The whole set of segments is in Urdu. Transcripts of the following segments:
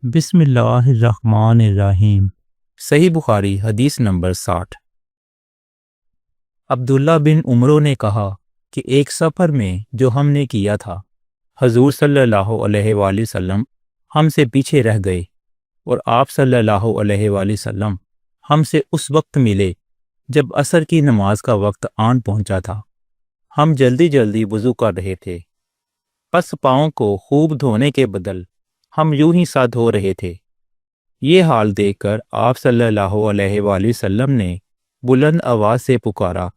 بسم اللہ الرحمن الرحیم۔ صحیح بخاری حدیث نمبر 60۔ عبداللہ بن عمرو نے کہا کہ ایک سفر میں جو ہم نے کیا تھا، حضور صلی اللہ علیہ وآلہ وسلم ہم سے پیچھے رہ گئے اور آپ صلی اللہ علیہ وآلہ وسلم ہم سے اس وقت ملے جب عصر کی نماز کا وقت آن پہنچا تھا۔ ہم جلدی جلدی وضو کر رہے تھے، پس پاؤں کو خوب دھونے کے بدل ہم یوں ہی سا دھو رہے تھے۔ یہ حال دیکھ کر آپ صلی اللہ علیہ وآلہ وسلم نے بلند آواز سے پکارا،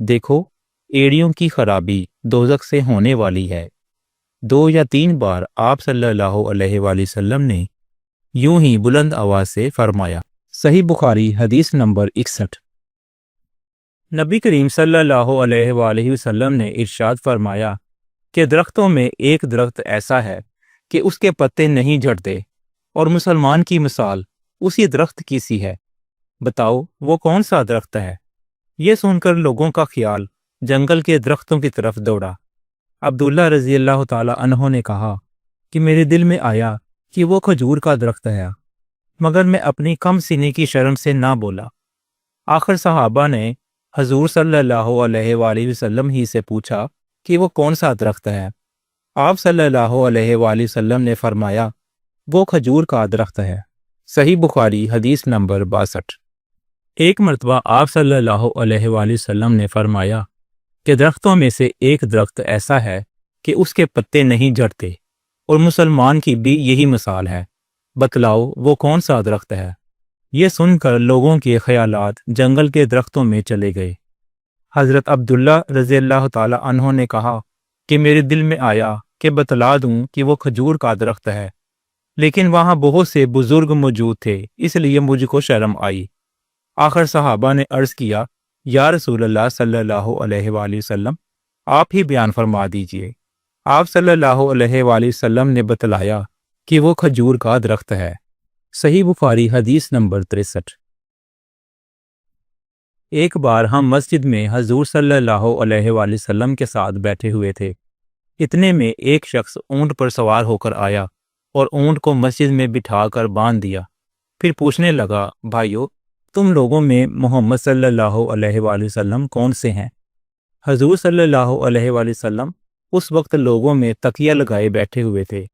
دیکھو ایڑیوں کی خرابی دوزخ سے ہونے والی ہے۔ 2 یا 3 بار آپ صلی اللہ علیہ وآلہ وسلم نے یوں ہی بلند آواز سے فرمایا۔ صحیح بخاری حدیث نمبر 61۔ نبی کریم صلی اللہ علیہ وآلہ وسلم نے ارشاد فرمایا کہ درختوں میں ایک درخت ایسا ہے کہ اس کے پتے نہیں جھڑتے، اور مسلمان کی مثال اسی درخت کی سی ہے۔ بتاؤ وہ کون سا درخت ہے؟ یہ سن کر لوگوں کا خیال جنگل کے درختوں کی طرف دوڑا۔ عبداللہ رضی اللہ تعالی عنہ نے کہا کہ میرے دل میں آیا کہ وہ کھجور کا درخت ہے، مگر میں اپنی کم سینے کی شرم سے نہ بولا۔ آخر صحابہ نے حضور صلی اللہ علیہ وآلہ وسلم ہی سے پوچھا کہ وہ کون سا درخت ہے۔ آپ صلی اللہ علیہ وآلہ وسلم نے فرمایا، وہ کھجور کا درخت ہے۔ صحیح بخاری حدیث نمبر 62۔ ایک مرتبہ آپ صلی اللہ علیہ وآلہ وسلم نے فرمایا کہ درختوں میں سے ایک درخت ایسا ہے کہ اس کے پتے نہیں جھڑتے، اور مسلمان کی بھی یہی مثال ہے۔ بتلاؤ وہ کون سا درخت ہے؟ یہ سن کر لوگوں کے خیالات جنگل کے درختوں میں چلے گئے۔ حضرت عبداللہ رضی اللہ تعالی عنہ نے کہا کہ میرے دل میں آیا کہ بتلا دوں کہ وہ کھجور کا درخت ہے، لیکن وہاں بہت سے بزرگ موجود تھے، اس لیے مجھ کو شرم آئی۔ آخر صحابہ نے عرض کیا، یا رسول اللہ صلی اللہ علیہ وآلہ وسلم، آپ ہی بیان فرما دیجئے۔ آپ صلی اللہ علیہ وآلہ وسلم نے بتلایا کہ وہ کھجور کا درخت ہے۔ صحیح بخاری حدیث نمبر 63۔ ایک بار ہم مسجد میں حضور صلی اللہ علیہ وآلہ وسلم کے ساتھ بیٹھے ہوئے تھے۔ اتنے میں ایک شخص اونٹ پر سوار ہو کر آیا اور اونٹ کو مسجد میں بٹھا کر باندھ دیا۔ پھر پوچھنے لگا، بھائیو، تم لوگوں میں محمد صلی اللہ علیہ وآلہ وسلم کون سے ہیں؟ حضور صلی اللہ علیہ وآلہ وسلم اس وقت لوگوں میں تکیہ لگائے بیٹھے ہوئے تھے۔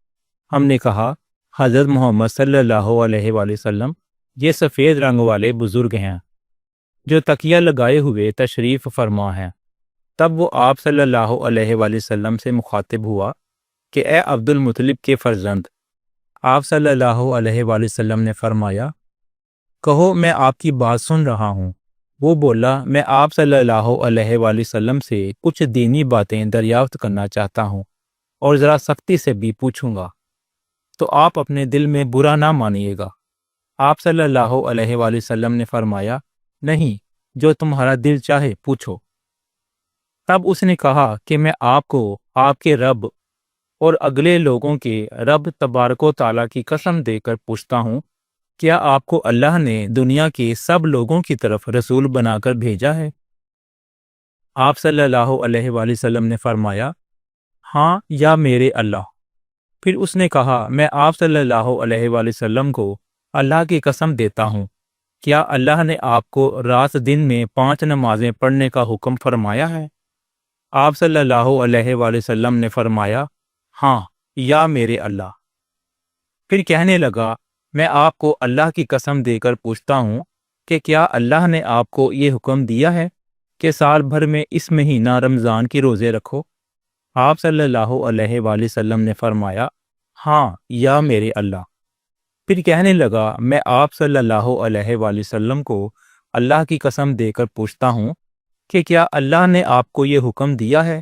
ہم نے کہا، حضرت محمد صلی اللہ علیہ وآلہ وسلم یہ سفید رنگ والے بزرگ ہیں جو تکیہ لگائے ہوئے تشریف فرما ہیں۔ تب وہ آپ صلی اللہ علیہ وآلہ وسلم سے مخاطب ہوا کہ اے عبد المطلب کے فرزند۔ آپ صلی اللہ علیہ وآلہ وسلم نے فرمایا، کہو میں آپ کی بات سن رہا ہوں۔ وہ بولا، میں آپ صلی اللہ علیہ وآلہ وسلم سے کچھ دینی باتیں دریافت کرنا چاہتا ہوں، اور ذرا سختی سے بھی پوچھوں گا، تو آپ اپنے دل میں برا نہ مانیے گا۔ آپ صلی اللہ علیہ وآلہ وسلم نے فرمایا، نہیں، جو تمہارا دل چاہے پوچھو۔ تب اس نے کہا کہ میں آپ کو آپ کے رب اور اگلے لوگوں کے رب تبارک و تعالیٰ کی قسم دے کر پوچھتا ہوں، کیا آپ کو اللہ نے دنیا کے سب لوگوں کی طرف رسول بنا کر بھیجا ہے؟ آپ صلی اللہ علیہ وآلہ وسلم نے فرمایا، ہاں یا میرے اللہ۔ پھر اس نے کہا، میں آپ صلی اللہ علیہ وآلہ وسلم کو اللہ کی قسم دیتا ہوں، کیا اللہ نے آپ کو رات دن میں 5 نمازیں پڑھنے کا حکم فرمایا ہے؟ آپ صلی اللہ علیہ وآلہ وسلم نے فرمایا، ہاں یا میرے اللہ۔ پھر کہنے لگا، میں آپ کو اللہ کی قسم دے کر پوچھتا ہوں کہ کیا اللہ نے آپ کو یہ حکم دیا ہے کہ سال بھر میں اس مہینہ رمضان کی روزے رکھو؟ آپ صلی اللہ علیہ وآلہ وسلم نے فرمایا، ہاں یا میرے اللہ۔ پھر کہنے لگا، میں آپ صلی اللہ علیہ وآلہ وسلم کو اللہ کی قسم دے کر پوچھتا ہوں کہ کیا اللہ نے آپ کو یہ حکم دیا ہے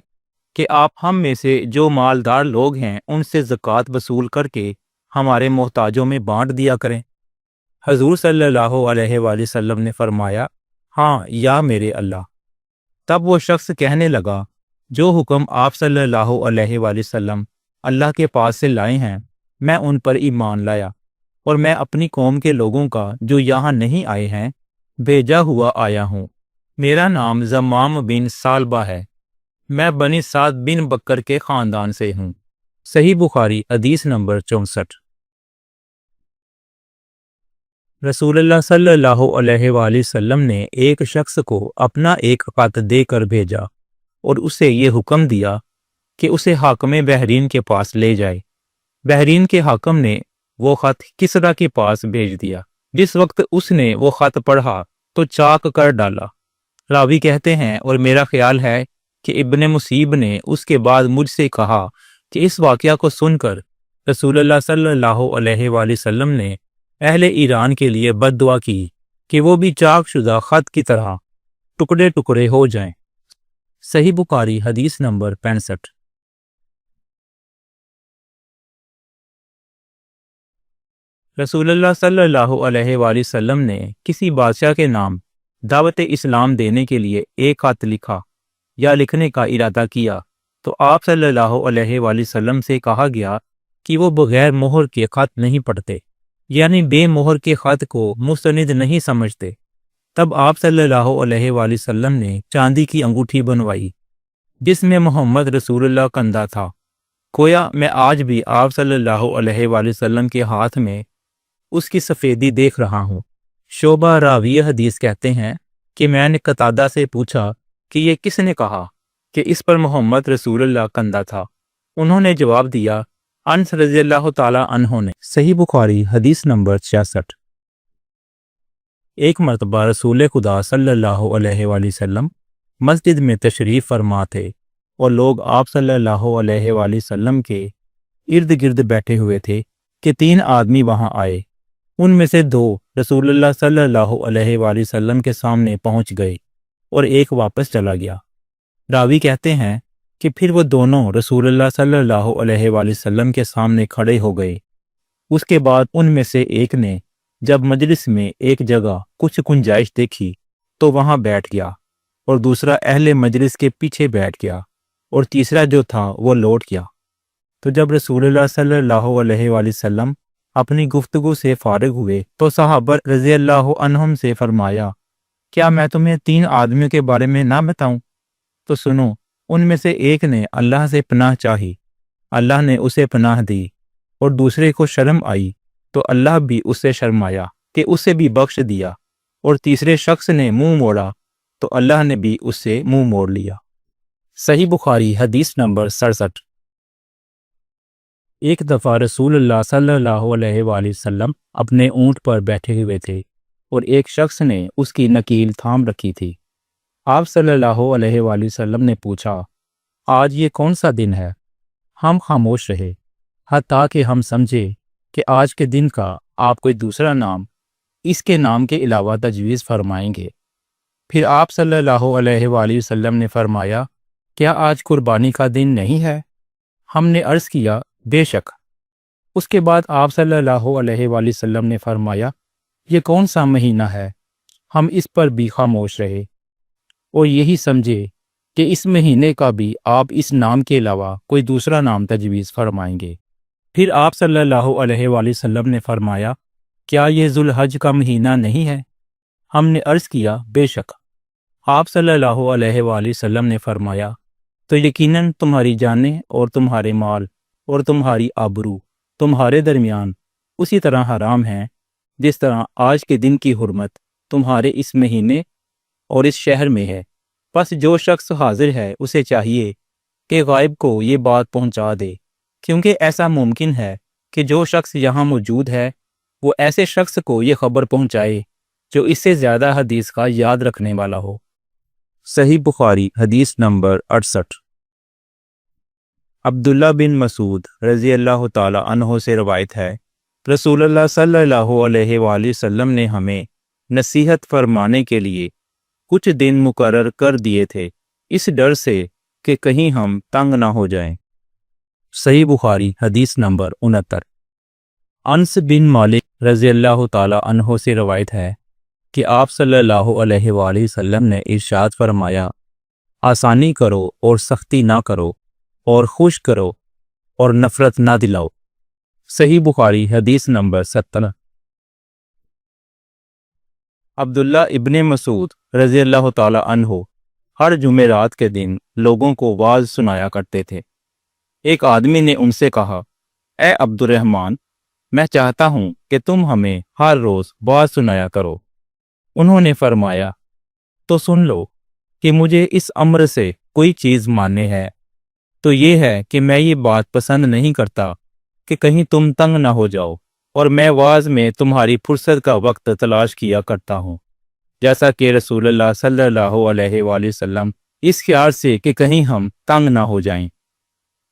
کہ آپ ہم میں سے جو مالدار لوگ ہیں ان سے زکوٰۃ وصول کر کے ہمارے محتاجوں میں بانٹ دیا کریں؟ حضور صلی اللہ علیہ وآلہ وسلم نے فرمایا، ہاں یا میرے اللہ۔ تب وہ شخص کہنے لگا، جو حکم آپ صلی اللہ علیہ وآلہ وسلم اللہ کے پاس سے لائے ہیں، میں ان پر ایمان لایا، اور میں اپنی قوم کے لوگوں کا جو یہاں نہیں آئے ہیں بھیجا ہوا آیا ہوں۔ میرا نام زمام بن ثعلبہ ہے، میں بنی سعد بن بکر کے خاندان سے ہوں۔ صحیح بخاری حدیث نمبر 64۔ رسول اللہ صلی اللہ علیہ وآلہ وسلم نے ایک شخص کو اپنا ایک خط دے کر بھیجا اور اسے یہ حکم دیا کہ اسے حاکم بحرین کے پاس لے جائے۔ بحرین کے حاکم نے وہ خط کسریٰ کے پاس بھیج دیا۔ جس وقت اس نے وہ خط پڑھا تو چاک کر ڈالا۔ راوی کہتے ہیں اور میرا خیال ہے کہ ابن مصیب نے اس کے بعد مجھ سے کہا کہ اس واقعہ کو سن کر رسول اللہ صلی اللہ علیہ وآلہ وسلم نے اہل ایران کے لیے بد دعا کی کہ وہ بھی چاک شدہ خط کی طرح ٹکڑے ٹکڑے ہو جائیں۔ صحیح بخاری حدیث نمبر 65۔ رسول اللہ صلی اللہ علیہ وآلہ وسلم نے کسی بادشاہ کے نام دعوت اسلام دینے کے لیے ایک خط لکھا یا لکھنے کا ارادہ کیا تو آپ صلی اللہ علیہ وآلہ وسلم سے کہا گیا کہ وہ بغیر مہر کے خط نہیں پڑھتے، یعنی بے مہر کے خط کو مستند نہیں سمجھتے۔ تب آپ صلی اللہ علیہ وآلہ وسلم نے چاندی کی انگوٹھی بنوائی جس میں محمد رسول اللہ کندہ تھا۔ گویا میں آج بھی آپ صلی اللہ علیہ وآلہ وسلم کے ہاتھ میں اس کی سفیدی دیکھ رہا ہوں۔ شعبہ راوی حدیث کہتے ہیں کہ میں نے قتادہ سے پوچھا کہ یہ کس نے کہا کہ اس پر محمد رسول اللہ کندہ تھا؟ انہوں نے جواب دیا انس رضی اللہ تعالی عنہ نے۔ صحیح بخاری حدیث نمبر 66۔ ایک مرتبہ رسول خدا صلی اللہ علیہ وآلہ وسلم مسجد میں تشریف فرما تھے اور لوگ آپ صلی اللہ علیہ وآلہ وسلم کے ارد گرد بیٹھے ہوئے تھے کہ 3 آدمی وہاں آئے۔ ان میں سے 2 رسول اللہ صلی اللہ علیہ وآلہ وسلم کے سامنے پہنچ گئے اور ایک واپس چلا گیا۔ راوی کہتے ہیں کہ پھر وہ دونوں رسول اللہ صلی اللہ علیہ وآلہ وسلم کے سامنے کھڑے ہو گئے۔ اس کے بعد ان میں سے ایک نے جب مجلس میں ایک جگہ کچھ گنجائش دیکھی تو وہاں بیٹھ گیا، اور دوسرا اہل مجلس کے پیچھے بیٹھ گیا، اور تیسرا جو تھا وہ لوٹ گیا۔ تو جب رسول اللہ صلی اللہ علیہ وآلہ وسلم اپنی گفتگو سے فارغ ہوئے تو صحابہ رضی اللہ عنہم سے فرمایا کیا میں تمہیں 3 آدمیوں کے بارے میں نہ بتاؤں؟ تو سنو، ان میں سے ایک نے اللہ سے پناہ چاہی، اللہ نے اسے پناہ دی، اور دوسرے کو شرم آئی تو اللہ بھی اس سے شرمایا کہ اسے بھی بخش دیا، اور تیسرے شخص نے منہ موڑا تو اللہ نے بھی اس سے منہ موڑ لیا۔ صحیح بخاری حدیث نمبر 67۔ ایک دفعہ رسول اللہ صلی اللہ علیہ وآلہ وسلم اپنے اونٹ پر بیٹھے ہوئے تھے اور ایک شخص نے اس کی نکیل تھام رکھی تھی۔ آپ صلی اللہ علیہ وآلہ وسلم نے پوچھا آج یہ کون سا دن ہے؟ ہم خاموش رہے حتیٰ کہ ہم سمجھے کہ آج کے دن کا آپ کوئی دوسرا نام اس کے نام کے علاوہ تجویز فرمائیں گے۔ پھر آپ صلی اللہ علیہ وآلہ وسلم نے فرمایا کیا آج قربانی کا دن نہیں ہے؟ ہم نے عرض کیا بے شک۔ اس کے بعد آپ صلی اللہ علیہ وآلہ وسلم نے فرمایا یہ کون سا مہینہ ہے؟ ہم اس پر بھی خاموش رہے اور یہی سمجھے کہ اس مہینے کا بھی آپ اس نام کے علاوہ کوئی دوسرا نام تجویز فرمائیں گے۔ پھر آپ صلی اللہ علیہ وآلہ وسلم نے فرمایا کیا یہ ذوالحج کا مہینہ نہیں ہے؟ ہم نے عرض کیا بے شک۔ آپ صلی اللہ علیہ وآلہ وسلم نے فرمایا تو یقیناً تمہاری جانیں اور تمہارے مال اور تمہاری آبرو تمہارے درمیان اسی طرح حرام ہیں جس طرح آج کے دن کی حرمت تمہارے اس مہینے اور اس شہر میں ہے۔ پس جو شخص حاضر ہے اسے چاہیے کہ غائب کو یہ بات پہنچا دے، کیونکہ ایسا ممکن ہے کہ جو شخص یہاں موجود ہے وہ ایسے شخص کو یہ خبر پہنچائے جو اس سے زیادہ حدیث کا یاد رکھنے والا ہو۔ صحیح بخاری حدیث نمبر 68۔ عبداللہ بن مسعود رضی اللہ تعالی عنہ سے روایت ہے رسول اللہ صلی اللہ علیہ وآلہ وسلم نے ہمیں نصیحت فرمانے کے لیے کچھ دن مقرر کر دیے تھے، اس ڈر سے کہ کہیں ہم تنگ نہ ہو جائیں۔ صحیح بخاری حدیث نمبر 69۔ انس بن مالک رضی اللہ تعالی عنہ سے روایت ہے کہ آپ صلی اللہ علیہ وآلہ وسلم نے ارشاد فرمایا آسانی کرو اور سختی نہ کرو، اور خوش کرو اور نفرت نہ دلاؤ۔ صحیح بخاری حدیث نمبر 70۔ عبداللہ ابن مسعود رضی اللہ تعالی عنہ ہر جمعرات کے دن لوگوں کو واعظ سنایا کرتے تھے۔ ایک آدمی نے ان سے کہا اے عبد الرحمن، میں چاہتا ہوں کہ تم ہمیں ہر روز بات سنایا کرو۔ انہوں نے فرمایا، تو سن لو کہ مجھے اس امر سے کوئی چیز ماننے ہے تو یہ ہے کہ میں یہ بات پسند نہیں کرتا کہ کہیں تم تنگ نہ ہو جاؤ، اور میں واعظ میں تمہاری فرصت کا وقت تلاش کیا کرتا ہوں، جیسا کہ رسول اللہ صلی اللہ علیہ وآلہ وسلم اس خیال سے کہ کہیں ہم تنگ نہ ہو جائیں،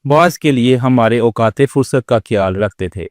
بعض کے لیے ہمارے اوقات فرصت کا خیال رکھتے تھے۔